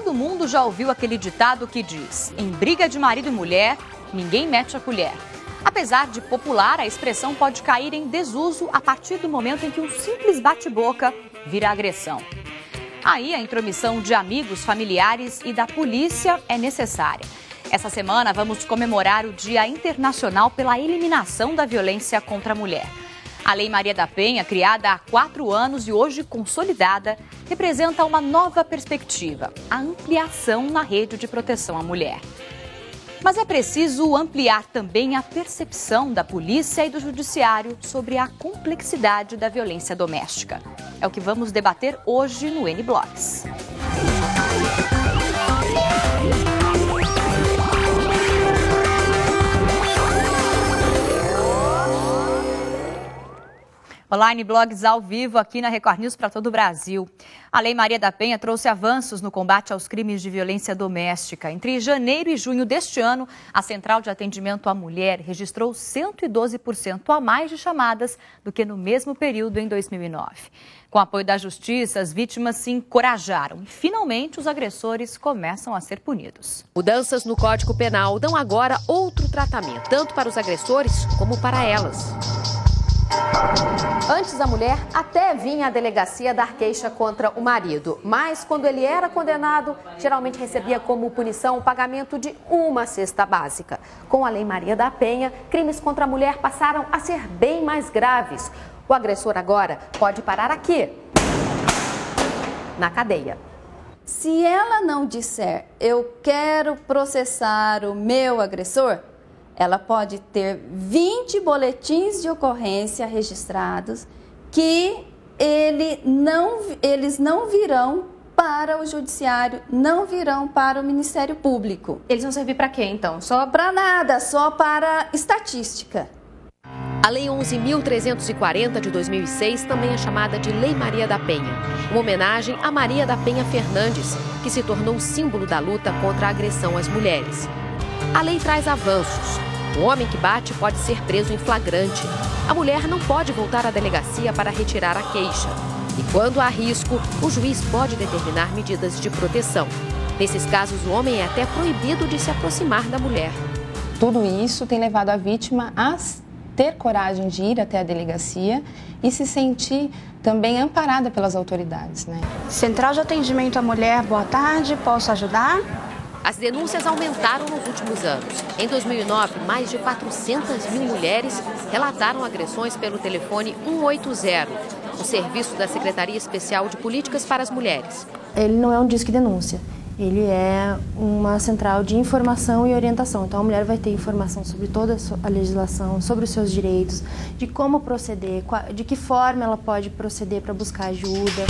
Todo mundo já ouviu aquele ditado que diz: em briga de marido e mulher, ninguém mete a colher. Apesar de popular, a expressão pode cair em desuso a partir do momento em que um simples bate-boca vira agressão. Aí a intromissão de amigos, familiares e da polícia é necessária. Essa semana vamos comemorar o Dia Internacional pela Eliminação da Violência contra a Mulher. A Lei Maria da Penha, criada há 4 anos e hoje consolidada, representa uma nova perspectiva, a ampliação na rede de proteção à mulher. Mas é preciso ampliar também a percepção da polícia e do judiciário sobre a complexidade da violência doméstica. É o que vamos debater hoje no N-Blogs. Olá, N-Blogs ao vivo aqui na Record News para todo o Brasil. A Lei Maria da Penha trouxe avanços no combate aos crimes de violência doméstica. Entre janeiro e junho deste ano, a Central de Atendimento à Mulher registrou 112% a mais de chamadas do que no mesmo período em 2009. Com o apoio da Justiça, as vítimas se encorajaram e, finalmente, os agressores começam a ser punidos. Mudanças no Código Penal dão agora outro tratamento, tanto para os agressores como para elas. Antes, a mulher até vinha à delegacia dar queixa contra o marido, mas quando ele era condenado, geralmente recebia como punição o pagamento de uma cesta básica. Com a Lei Maria da Penha, crimes contra a mulher passaram a ser bem mais graves. O agressor agora pode parar aqui, na cadeia. Se ela não disser, eu quero processar o meu agressor, ela pode ter 20 boletins de ocorrência registrados que eles não virão para o judiciário, não virão para o Ministério Público. Eles vão servir para quê, então? Só para nada, só para estatística. A Lei 11.340 de 2006 também é chamada de Lei Maria da Penha, uma homenagem a Maria da Penha Fernandes, que se tornou símbolo da luta contra a agressão às mulheres. A lei traz avanços. O homem que bate pode ser preso em flagrante. A mulher não pode voltar à delegacia para retirar a queixa. E quando há risco, o juiz pode determinar medidas de proteção. Nesses casos, o homem é até proibido de se aproximar da mulher. Tudo isso tem levado a vítima a ter coragem de ir até a delegacia e se sentir também amparada pelas autoridades, né? Central de Atendimento à Mulher, boa tarde, posso ajudar? As denúncias aumentaram nos últimos anos. Em 2009, mais de 400 mil mulheres relataram agressões pelo telefone 180, o serviço da Secretaria Especial de Políticas para as Mulheres. Ele não é um disque denúncia, ele é uma central de informação e orientação. Então a mulher vai ter informação sobre toda a legislação, sobre os seus direitos, de como proceder, de que forma ela pode proceder para buscar ajuda.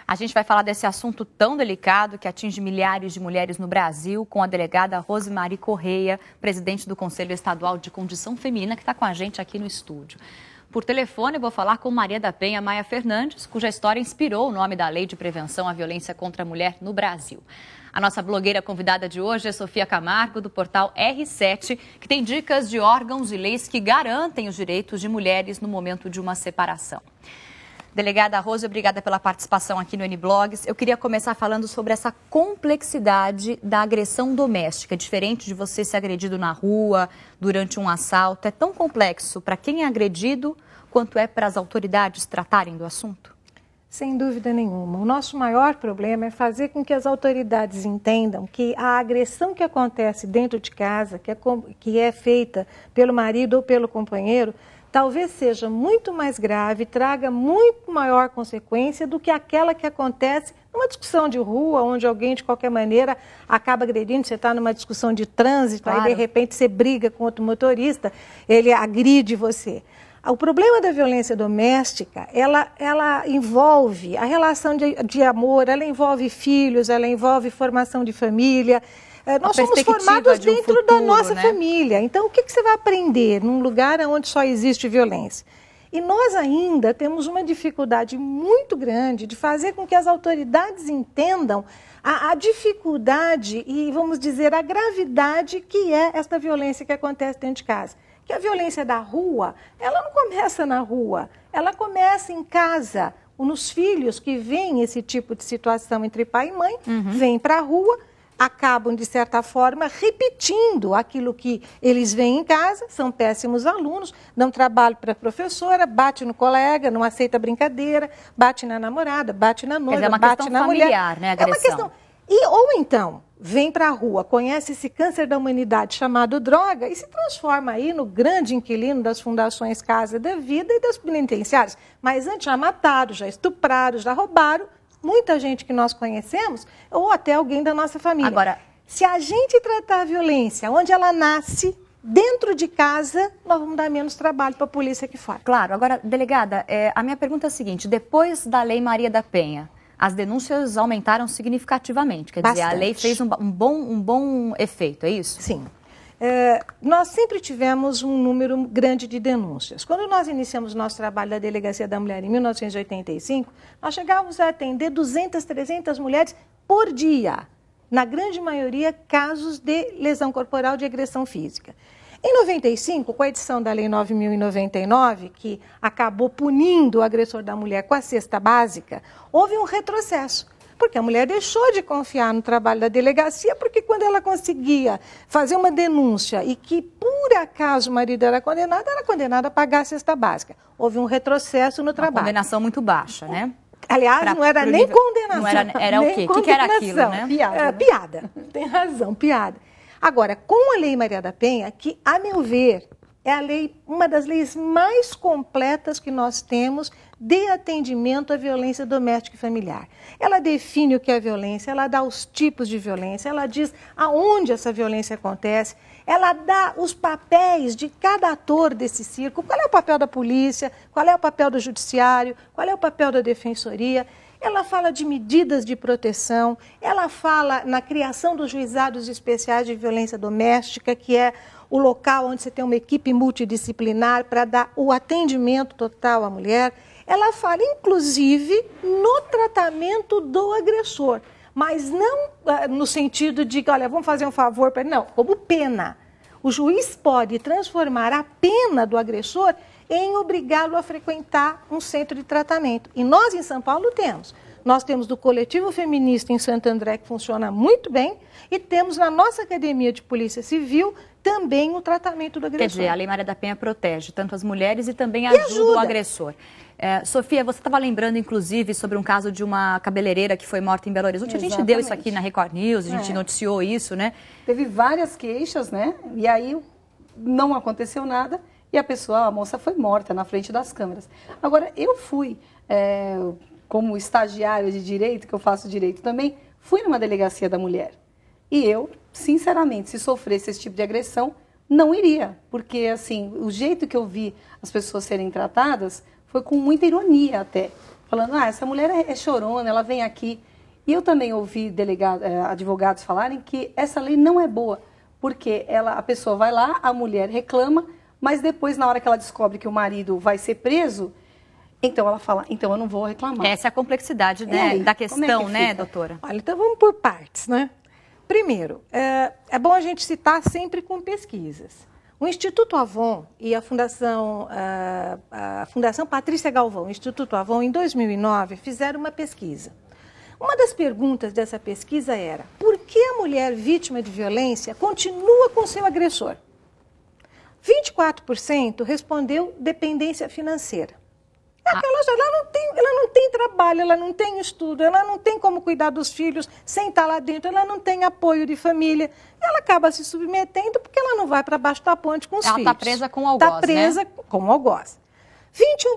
A gente vai falar desse assunto tão delicado que atinge milhares de mulheres no Brasil com a delegada Rosemary Correia, presidente do Conselho Estadual de Condição Feminina, que está com a gente aqui no estúdio. Por telefone, eu vou falar com Maria da Penha Maia Fernandes, cuja história inspirou o nome da Lei de Prevenção à Violência contra a Mulher no Brasil. A nossa blogueira convidada de hoje é Sofia Camargo, do portal R7, que tem dicas de órgãos e leis que garantem os direitos de mulheres no momento de uma separação. Delegada Rose, obrigada pela participação aqui no N-Blogs. Eu queria começar falando sobre essa complexidade da agressão doméstica. Diferente de você ser agredido na rua, durante um assalto, é tão complexo para quem é agredido quanto é para as autoridades tratarem do assunto? Sem dúvida nenhuma. O nosso maior problema é fazer com que as autoridades entendam que a agressão que acontece dentro de casa, que é feita pelo marido ou pelo companheiro, talvez seja muito mais grave, traga muito maior consequência do que aquela que acontece numa discussão de rua, onde alguém, de qualquer maneira, acaba agredindo. Você está numa discussão de trânsito, claro. Aí, de repente, você briga com outro motorista, ele agride você. O problema da violência doméstica, ela envolve a relação de amor, ela envolve filhos, ela envolve formação de família. Nós somos formados dentro da nossa família. Então, o que você vai aprender num lugar onde só existe violência? E nós ainda temos uma dificuldade muito grande de fazer com que as autoridades entendam a dificuldade e, vamos dizer, a gravidade que é esta violência que acontece dentro de casa. Que a violência da rua, ela não começa na rua, ela começa em casa. nos filhos que veem esse tipo de situação entre pai e mãe, vêm para a rua, acabam, de certa forma, repetindo aquilo que eles veem em casa, são péssimos alunos, dão trabalho para a professora, bate no colega, não aceita brincadeira, bate na namorada, bate na noiva, bate na mulher. É uma questão familiar, né, agressão? É uma questão... Ou então, vem para a rua, conhece esse câncer da humanidade chamado droga e se transforma aí no grande inquilino das fundações Casa da Vida e das penitenciárias. Mas antes já mataram, já estupraram, já roubaram muita gente que nós conhecemos ou até alguém da nossa família. Agora, se a gente tratar a violência onde ela nasce, dentro de casa, nós vamos dar menos trabalho para a polícia aqui fora. Claro. Agora, delegada, a minha pergunta é a seguinte, depois da Lei Maria da Penha, as denúncias aumentaram significativamente, quer dizer, a lei fez um bom efeito, é isso? Sim. Nós sempre tivemos um número grande de denúncias. Quando nós iniciamos o nosso trabalho da Delegacia da Mulher em 1985, nós chegávamos a atender 200, 300 mulheres por dia. Na grande maioria, casos de lesão corporal, de agressão física. Em 95, com a edição da Lei 9.099, que acabou punindo o agressor da mulher com a cesta básica, houve um retrocesso. Porque a mulher deixou de confiar no trabalho da delegacia, porque quando ela conseguia fazer uma denúncia e que, por acaso, o marido era condenada a pagar a cesta básica. Houve um retrocesso no trabalho. Uma condenação muito baixa, né? Aliás, não era nem condenação. Não era o quê? O que era aquilo, né? Piada. Piada. Tem razão, piada. Agora, com a Lei Maria da Penha, que, a meu ver, é uma das leis mais completas que nós temos de atendimento à violência doméstica e familiar. Ela define o que é violência, ela dá os tipos de violência, ela diz aonde essa violência acontece, ela dá os papéis de cada ator desse círculo, qual é o papel da polícia, qual é o papel do judiciário, qual é o papel da defensoria. Ela fala de medidas de proteção, ela fala na criação dos juizados especiais de violência doméstica, que é o local onde você tem uma equipe multidisciplinar para dar o atendimento total à mulher. Ela fala, inclusive, no tratamento do agressor, mas não no sentido de, olha, vamos fazer um favor para ele. Não, como pena. O juiz pode transformar a pena do agressor em obrigá-lo a frequentar um centro de tratamento. E nós, em São Paulo, temos. Nós temos do Coletivo Feminista em Santo André, que funciona muito bem, e temos na nossa Academia de Polícia Civil também o tratamento do agressor. Quer dizer, a Lei Maria da Penha protege tanto as mulheres e também ajuda o agressor. Sofia, você estava lembrando, inclusive, sobre um caso de uma cabeleireira que foi morta em Belo Horizonte. Exatamente. A gente deu isso aqui na Record News, a gente noticiou isso, né? Teve várias queixas, né? E aí não aconteceu nada e a moça foi morta na frente das câmeras. Agora, eu fui, como estagiário de direito, que eu faço direito também, fui numa delegacia da mulher. E eu, sinceramente, se sofresse esse tipo de agressão, não iria. Porque, assim, o jeito que eu vi as pessoas serem tratadas foi com muita ironia até. Falando, essa mulher é chorona, ela vem aqui. E eu também ouvi advogados falarem que essa lei não é boa. Porque a pessoa vai lá, a mulher reclama, mas depois, na hora que ela descobre que o marido vai ser preso, então ela fala, então eu não vou reclamar. Essa é a complexidade, né, da questão, né, doutora? Olha, então vamos por partes, né? Primeiro, é bom a gente citar sempre com pesquisas. O Instituto Avon e a Fundação Patrícia Galvão, o Instituto Avon, em 2009, fizeram uma pesquisa. Uma das perguntas dessa pesquisa era, por que a mulher vítima de violência continua com seu agressor? 24% respondeu dependência financeira. Ela não tem trabalho, ela não tem estudo, ela não tem como cuidar dos filhos sem estar lá dentro, ela não tem apoio de família. Ela acaba se submetendo porque ela não vai para baixo da ponte com os filhos. Ela está presa com o algoz, Está presa com o algoz.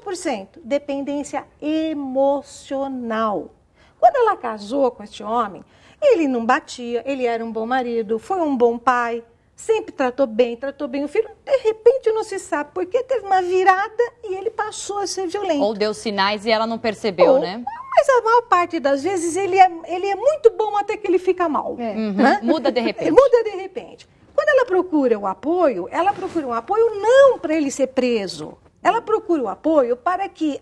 21% dependência emocional. Quando ela casou com este homem, ele não batia, ele era um bom marido, foi um bom pai, sempre tratou bem o filho. De repente, não se sabe por que teve uma virada e ele passou a ser violento. Ou deu sinais e ela não percebeu, né? Mas a maior parte das vezes ele é muito bom até que ele fica mal. Né? Muda de repente. Muda de repente. Quando ela procura um apoio não para ele ser preso. Ela procura o apoio para que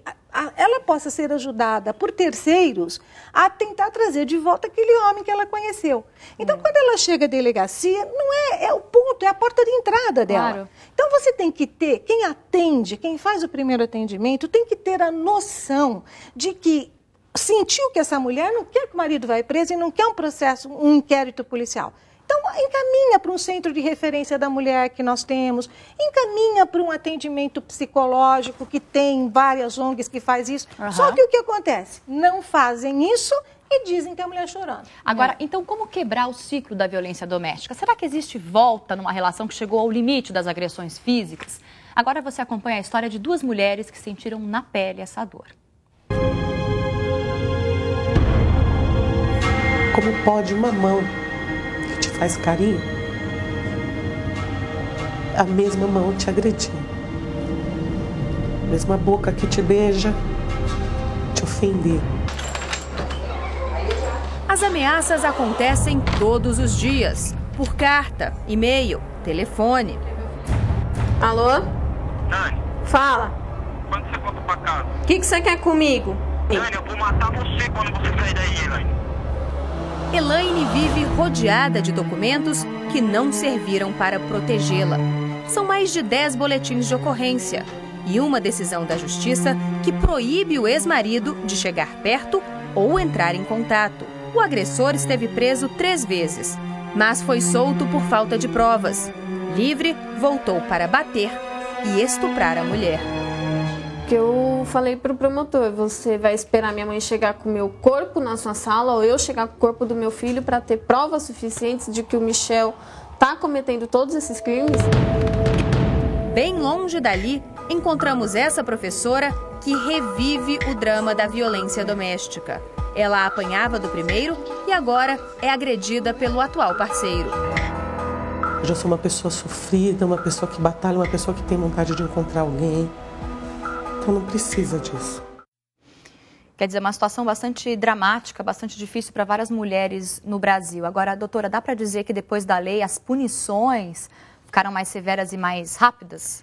ela possa ser ajudada por terceiros a tentar trazer de volta aquele homem que ela conheceu. Então, quando ela chega à delegacia, não é o ponto, é a porta de entrada dela. Claro. Então, você tem que ter, quem atende, quem faz o primeiro atendimento, tem que ter a noção de que sentiu que essa mulher não quer que o marido vá preso e não quer um processo, um inquérito policial. Então, encaminha para um centro de referência da mulher que nós temos, encaminha para um atendimento psicológico, que tem várias ONGs que faz isso. Só que o que acontece? Não fazem isso e dizem que a mulher chorando. Agora, então, como quebrar o ciclo da violência doméstica? Será que existe volta numa relação que chegou ao limite das agressões físicas? Agora você acompanha a história de duas mulheres que sentiram na pele essa dor. Como pode uma mão que te faz carinho, a mesma mão te agredir? A mesma boca que te beija, te ofender. As ameaças acontecem todos os dias, por carta, e-mail, telefone. Alô? Nani. Fala. Quando você volta pra casa? O que você quer comigo? Nani, eu vou matar você quando você sair daí, Elaine. Elaine vive rodeada de documentos que não serviram para protegê-la. São mais de 10 boletins de ocorrência e uma decisão da justiça que proíbe o ex-marido de chegar perto ou entrar em contato. O agressor esteve preso 3 vezes, mas foi solto por falta de provas. Livre, voltou para bater e estuprar a mulher. Que eu falei pro promotor, você vai esperar minha mãe chegar com o meu corpo na sua sala ou eu chegar com o corpo do meu filho para ter provas suficientes de que o Michel tá cometendo todos esses crimes? Bem longe dali, encontramos essa professora que revive o drama da violência doméstica. Ela apanhava do primeiro e agora é agredida pelo atual parceiro. Eu já sou uma pessoa sofrida, uma pessoa que batalha, uma pessoa que tem vontade de encontrar alguém. Então não precisa disso. Quer dizer, uma situação bastante dramática, bastante difícil para várias mulheres no Brasil. Agora, doutora, dá para dizer que depois da lei as punições ficaram mais severas e mais rápidas?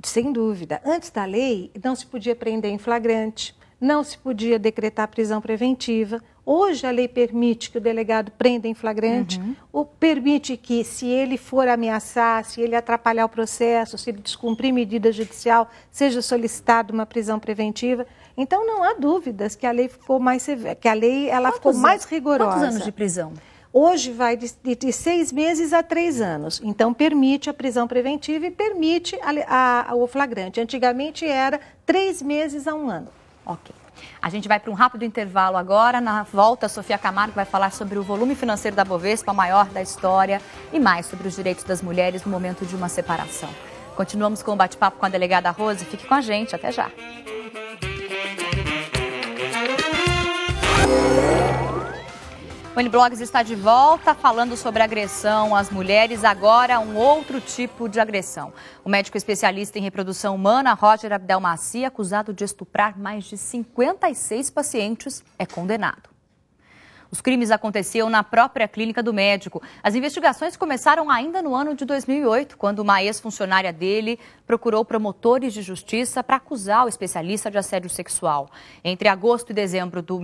Sem dúvida. Antes da lei, não se podia prender em flagrante, não se podia decretar prisão preventiva. Hoje a lei permite que o delegado prenda em flagrante, ou permite que, se ele for ameaçar, se ele atrapalhar o processo, se ele descumprir medida judicial, seja solicitada uma prisão preventiva. Então não há dúvidas que a lei ficou mais severa, que a lei ficou mais rigorosa. Quantos anos de prisão? Hoje vai de 6 meses a 3 anos. Então permite a prisão preventiva e permite o flagrante. Antigamente era 3 meses a 1 ano. Ok. A gente vai para um rápido intervalo agora. Na volta, a Sofia Camargo vai falar sobre o volume financeiro da Bovespa, a maior da história, e mais sobre os direitos das mulheres no momento de uma separação. Continuamos com o bate-papo com a delegada Rose. Fique com a gente. Até já. O N-Blogs está de volta falando sobre agressão às mulheres, agora um outro tipo de agressão. O médico especialista em reprodução humana, Roger Abdelmaci, acusado de estuprar mais de 56 pacientes, é condenado. Os crimes aconteciam na própria clínica do médico. As investigações começaram ainda no ano de 2008, quando uma ex-funcionária dele procurou promotores de justiça para acusar o especialista de assédio sexual. Entre agosto e dezembro do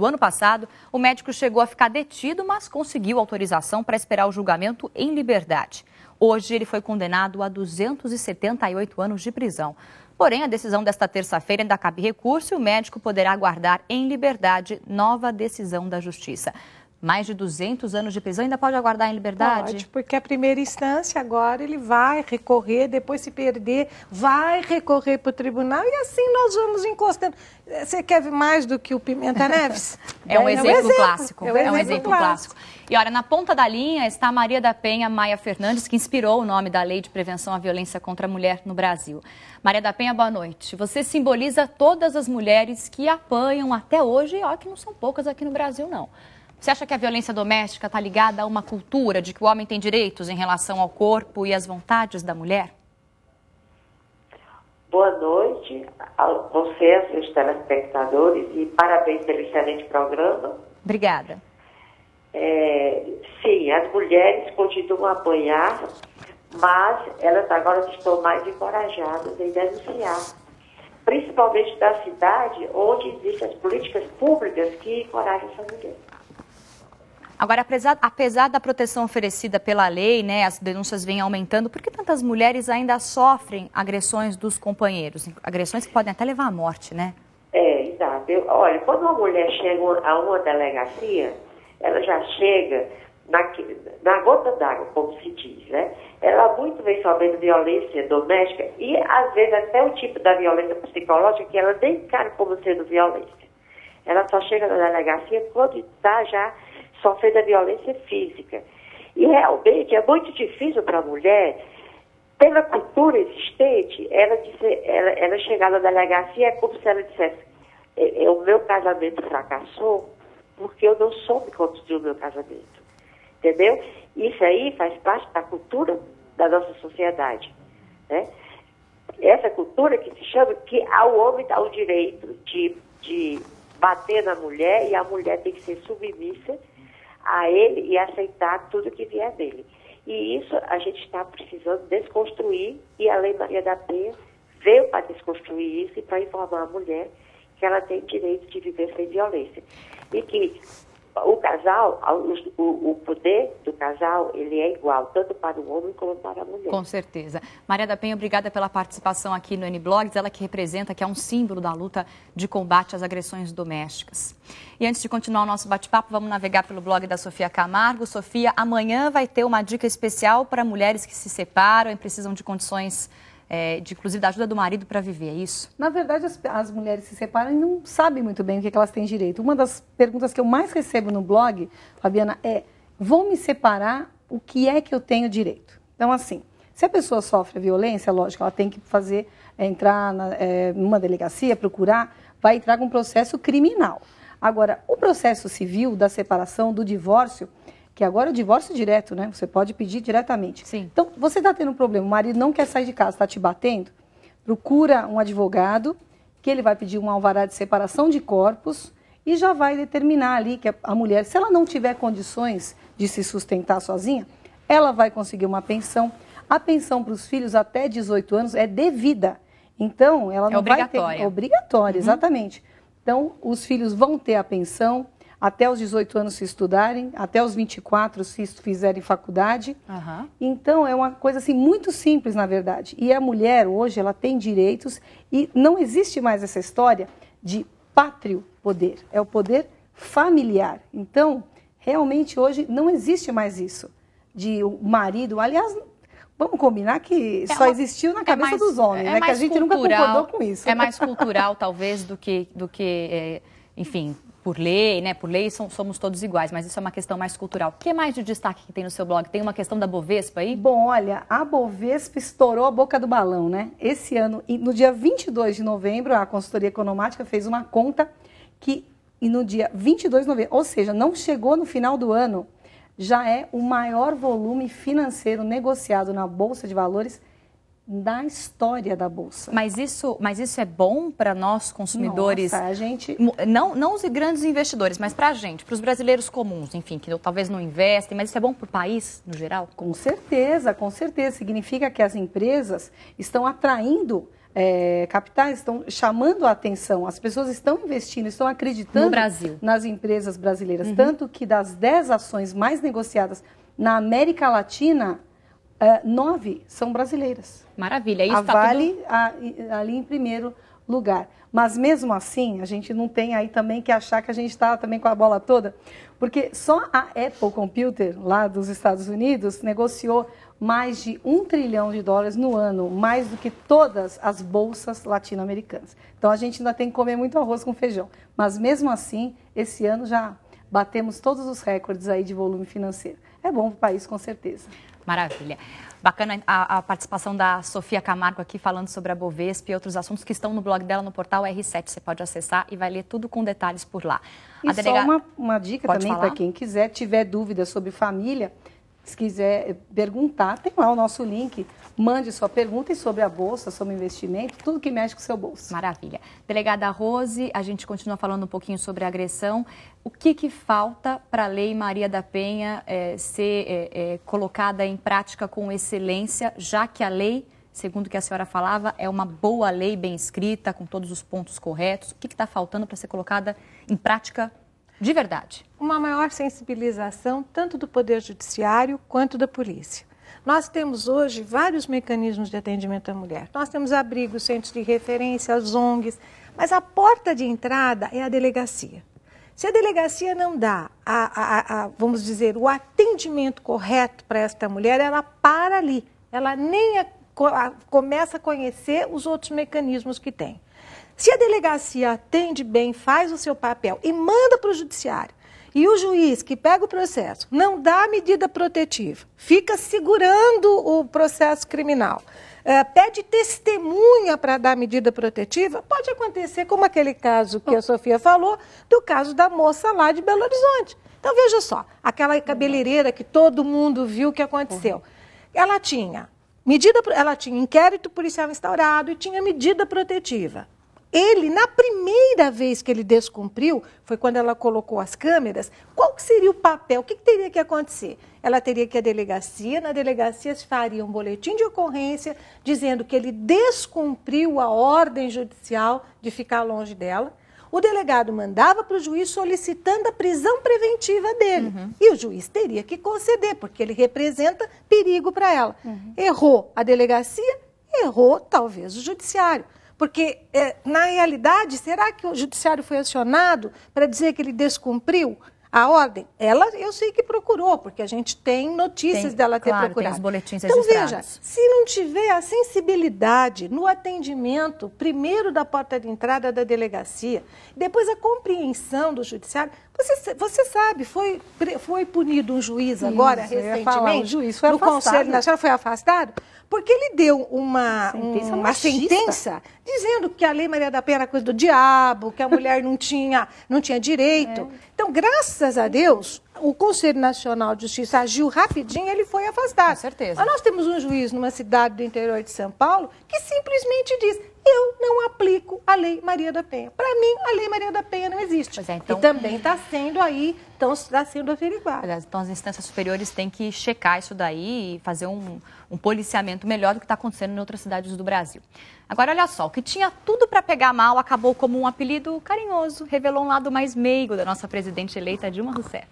ano passado, o médico chegou a ficar detido, mas conseguiu autorização para esperar o julgamento em liberdade. Hoje ele foi condenado a 278 anos de prisão. Porém, a decisão desta terça-feira ainda cabe recurso e o médico poderá aguardar em liberdade nova decisão da Justiça. Mais de 200 anos de prisão ainda pode aguardar em liberdade? Pode, porque a primeira instância agora ele vai recorrer, depois se perder, vai recorrer para o tribunal e assim nós vamos encostando. Você quer ver mais do que o Pimenta Neves? É um exemplo clássico. É um exemplo clássico. E olha, na ponta da linha está a Maria da Penha Maia Fernandes, que inspirou o nome da Lei de Prevenção à Violência contra a Mulher no Brasil. Maria da Penha, boa noite. Você simboliza todas as mulheres que apanham até hoje, e olha que não são poucas aqui no Brasil, não. Você acha que a violência doméstica está ligada a uma cultura de que o homem tem direitos em relação ao corpo e às vontades da mulher? Boa noite a você, a seus telespectadores, e parabéns pelo excelente programa. Obrigada. Sim, as mulheres continuam a apanhar, mas elas agora estão mais encorajadas em denunciar. principalmente da cidade, onde existem as políticas públicas que encorajam essa mulher. Agora, apesar da proteção oferecida pela lei, né, as denúncias vêm aumentando, por que tantas mulheres ainda sofrem agressões dos companheiros? Agressões que podem até levar à morte, né? Exato. Olha, quando uma mulher chega a uma delegacia, ela já chega na gota d'água, como se diz, né? Ela muito vem sofrendo violência doméstica e, às vezes, até o tipo da violência psicológica que ela nem encara como sendo violência. Ela só chega na delegacia quando está já sofrendo a violência física. E, realmente, é muito difícil para a mulher, pela cultura existente, ela chegar na delegacia é como se ela dissesse: o meu casamento fracassou porque eu não soube conduzir o meu casamento. Entendeu? Isso aí faz parte da cultura da nossa sociedade, né? Essa cultura que se chama que ao homem dá o direito de bater na mulher e a mulher tem que ser submissa a ele e aceitar tudo que vier dele. E isso a gente está precisando desconstruir, e a Lei Maria da Penha veio para desconstruir isso e para informar a mulher que ela tem direito de viver sem violência. E que o casal, o poder do casal, ele é igual, tanto para o homem como para a mulher. Com certeza. Maria da Penha, obrigada pela participação aqui no N-Blogs, ela que representa, que é um símbolo da luta de combate às agressões domésticas. E antes de continuar o nosso bate-papo, vamos navegar pelo blog da Sofia Camargo. Sofia, amanhã vai ter uma dica especial para mulheres que se separam e precisam de condições inclusive da ajuda do marido para viver, é isso? Na verdade, as mulheres se separam e não sabem muito bem o que elas têm direito. Uma das perguntas que eu mais recebo no blog, Fabiana, vou me separar, o que é que eu tenho direito? Então, assim, se a pessoa sofre violência, lógico, ela tem que entrar numa delegacia, procurar, vai entrar com um processo criminal. Agora, o processo civil da separação, do divórcio, que agora é o divórcio direto, né? Você pode pedir diretamente. Sim. Então, você está tendo um problema, o marido não quer sair de casa, está te batendo, procura um advogado, que ele vai pedir um alvará de separação de corpos e já vai determinar ali que a mulher, se ela não tiver condições de se sustentar sozinha, ela vai conseguir uma pensão. A pensão para os filhos até 18 anos é devida. Então, ela não vai ter... É obrigatória, exatamente. Então, os filhos vão ter a pensão até os 18 anos se estudarem, até os 24 se fizerem faculdade. Então, é uma coisa assim muito simples, na verdade. E a mulher, hoje, ela tem direitos e não existe mais essa história de pátrio poder. É o poder familiar. Então, realmente, hoje, não existe mais isso de o marido... Aliás, vamos combinar que só existiu na cabeça dos homens, né? Que a gente nunca concordou com isso. É mais cultural, talvez, do que enfim... Por lei, né? Por lei somos todos iguais, mas isso é uma questão mais cultural. O que mais de destaque que tem no seu blog? Tem uma questão da Bovespa aí? Bom, olha, a Bovespa estourou a boca do balão, né? Esse ano, no dia 22 de novembro, a consultoria economática fez uma conta e no dia 22 de novembro, ou seja, não chegou no final do ano, já é o maior volume financeiro negociado na Bolsa de Valores da história da Bolsa. Mas isso é bom para nós, consumidores? Nossa, a gente... Não os grandes investidores, mas para a gente, para os brasileiros comuns, enfim, que talvez não investem, mas isso é bom para o país, no geral? Com certeza, com certeza. Significa que as empresas estão atraindo capitais, estão chamando a atenção. As pessoas estão investindo, estão acreditando no Brasil, nas empresas brasileiras. Tanto que das 10 ações mais negociadas na América Latina, 9 são brasileiras. Maravilha. Isso a Vale ali em primeiro lugar. Mas mesmo assim, a gente não tem aí também que achar que a gente está também com a bola toda, porque só a Apple Computer, lá dos Estados Unidos, negociou mais de $1 trilhão no ano, mais do que todas as bolsas latino-americanas. Então a gente ainda tem que comer muito arroz com feijão. Mas mesmo assim, esse ano já batemos todos os recordes aí de volume financeiro. É bom para o país, com certeza. Maravilha. Bacana a participação da Sofia Camargo aqui falando sobre a Bovespa e outros assuntos que estão no blog dela no portal R7. Você pode acessar e vai ler tudo com detalhes por lá. E só uma dica também para quem tiver dúvidas sobre família, se quiser perguntar, tem lá o nosso link. Mande sua pergunta e sobre a bolsa, sobre investimento, tudo que mexe com o seu bolso. Maravilha. Delegada Rose, a gente continua falando um pouquinho sobre a agressão. O que falta para a Lei Maria da Penha ser colocada em prática com excelência, já que a lei segundo o que a senhora falava, é uma boa lei bem escrita, com todos os pontos corretos. O que está faltando para ser colocada em prática de verdade? Uma maior sensibilização tanto do Poder Judiciário quanto da polícia. Nós temos hoje vários mecanismos de atendimento à mulher. Nós temos abrigos, centros de referência, as ONGs, mas a porta de entrada é a delegacia. Se a delegacia não dá, vamos dizer, o atendimento correto para esta mulher, ela para ali. Ela nem começa a conhecer os outros mecanismos que tem. Se a delegacia atende bem, faz o seu papel e manda para o judiciário, e o juiz que pega o processo não dá a medida protetiva, fica segurando o processo criminal, pede testemunha para dar medida protetiva, pode acontecer como aquele caso que a Sofia falou, do caso da moça lá de Belo Horizonte. Então veja só, aquela cabeleireira que todo mundo viu o que aconteceu. Ela tinha inquérito policial instaurado e tinha medida protetiva. Ele, na primeira vez que ele descumpriu, foi quando ela colocou as câmeras, qual seria o papel? O que teria que acontecer? Ela teria que ir na delegacia se faria um boletim de ocorrência dizendo que ele descumpriu a ordem judicial de ficar longe dela. O delegado mandava para o juiz solicitando a prisão preventiva dele. E o juiz teria que conceder, porque ele representa perigo para ela. Errou a delegacia, errou talvez o judiciário. Porque, na realidade, será que o judiciário foi acionado para dizer que ele descumpriu a ordem? Eu sei que procurou, porque a gente tem notícias dela ter procurado. Tem os boletins registrados. Então, veja, se não tiver a sensibilidade no atendimento, primeiro da porta de entrada da delegacia, depois a compreensão do judiciário, você sabe, foi punido um juiz agora, recentemente, o juiz foi no afastado. Conselho Nacional, foi afastado, porque ele deu uma sentença dizendo que a Lei Maria da Penha era coisa do diabo, que a mulher não tinha direito. Então, graças a Deus, o Conselho Nacional de Justiça agiu rapidinho e ele foi afastado. Com certeza. Mas nós temos um juiz numa cidade do interior de São Paulo que simplesmente diz: eu não aplico a Lei Maria da Penha. Para mim, a Lei Maria da Penha não existe. Então, e também está sendo averiguado. Então, as instâncias superiores têm que checar isso daí e fazer um policiamento melhor do que está acontecendo em outras cidades do Brasil. Agora, olha só, o que tinha tudo para pegar mal acabou como um apelido carinhoso, revelou um lado mais meigo da nossa presidente eleita Dilma Rousseff.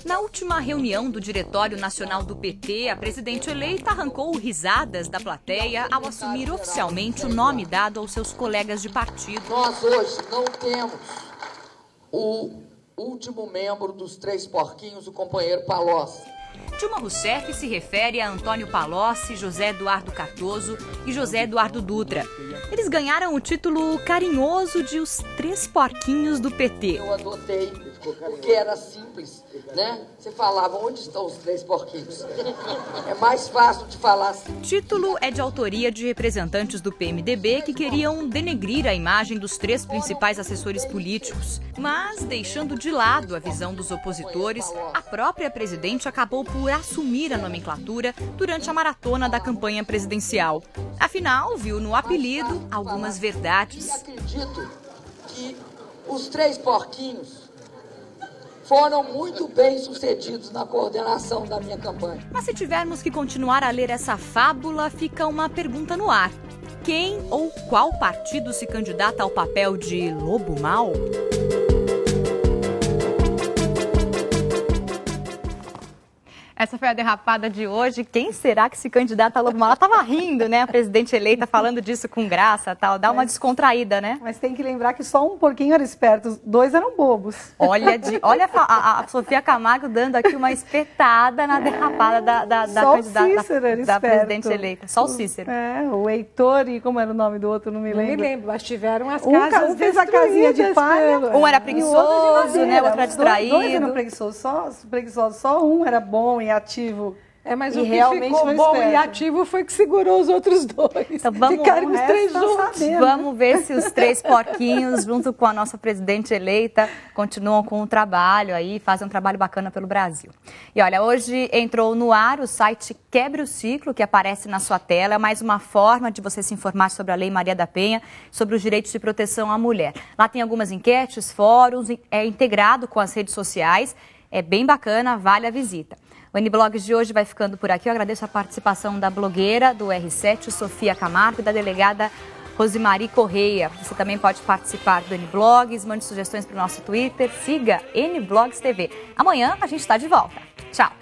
Na última reunião do Diretório Nacional do PT, a presidente eleita arrancou risadas da plateia ao assumir oficialmente o nome dado aos seus colegas de partido. Nós hoje não temos o último membro dos Três Porquinhos, o companheiro Palocci. Dilma Rousseff se refere a Antônio Palocci, José Eduardo Cardoso e José Eduardo Dutra. Eles ganharam o título carinhoso de os Três Porquinhos do PT. Eu adotei, porque era simples, né? Você falava, onde estão os Três Porquinhos? É mais fácil de falar assim. O título é de autoria de representantes do PMDB que queriam denegrir a imagem dos três principais assessores políticos. Mas, deixando de lado a visão dos opositores, a própria presidente acabou por assumir a nomenclatura durante a maratona da campanha presidencial. Afinal, viu no apelido algumas verdades. E acredito que os Três Porquinhos foram muito bem sucedidos na coordenação da minha campanha. Mas se tivermos que continuar a ler essa fábula, fica uma pergunta no ar. Quem ou qual partido se candidata ao papel de lobo mau? Essa foi a derrapada de hoje. Quem será que se candidata a lobo mau? Ela estava rindo, né? A presidente eleita falando disso com graça, tal. Dá uma descontraída, né? Mas tem que lembrar que só um porquinho era esperto, os dois eram bobos. Olha a Sofia Camargo dando aqui uma espetada na derrapada da presidente eleita. Só o Cícero. O Heitor e como era o nome do outro, não me lembro. Não me lembro, mas tiveram as casas um fez a casinha de palha. Um era preguiçoso, né? O outro era distraído. Dois eram preguiçosos, só um era bom e ativo. Mas o que ficou bom e ativo foi que segurou os outros dois. Então, ficaram os três juntos. Vamos ver se os três porquinhos, junto com a nossa presidente eleita, continuam com o trabalho aí, fazem um trabalho bacana pelo Brasil. E olha, hoje entrou no ar o site Quebre o Ciclo, que aparece na sua tela. É mais uma forma de você se informar sobre a Lei Maria da Penha, sobre os direitos de proteção à mulher. Lá tem algumas enquetes, fóruns, é integrado com as redes sociais. É bem bacana, vale a visita. O N-Blogs de hoje vai ficando por aqui. Eu agradeço a participação da blogueira do R7, Sofia Camargo, e da delegada Rosemary Correia. Você também pode participar do N-Blogs, mande sugestões para o nosso Twitter, siga N-Blogs TV. Amanhã a gente está de volta. Tchau!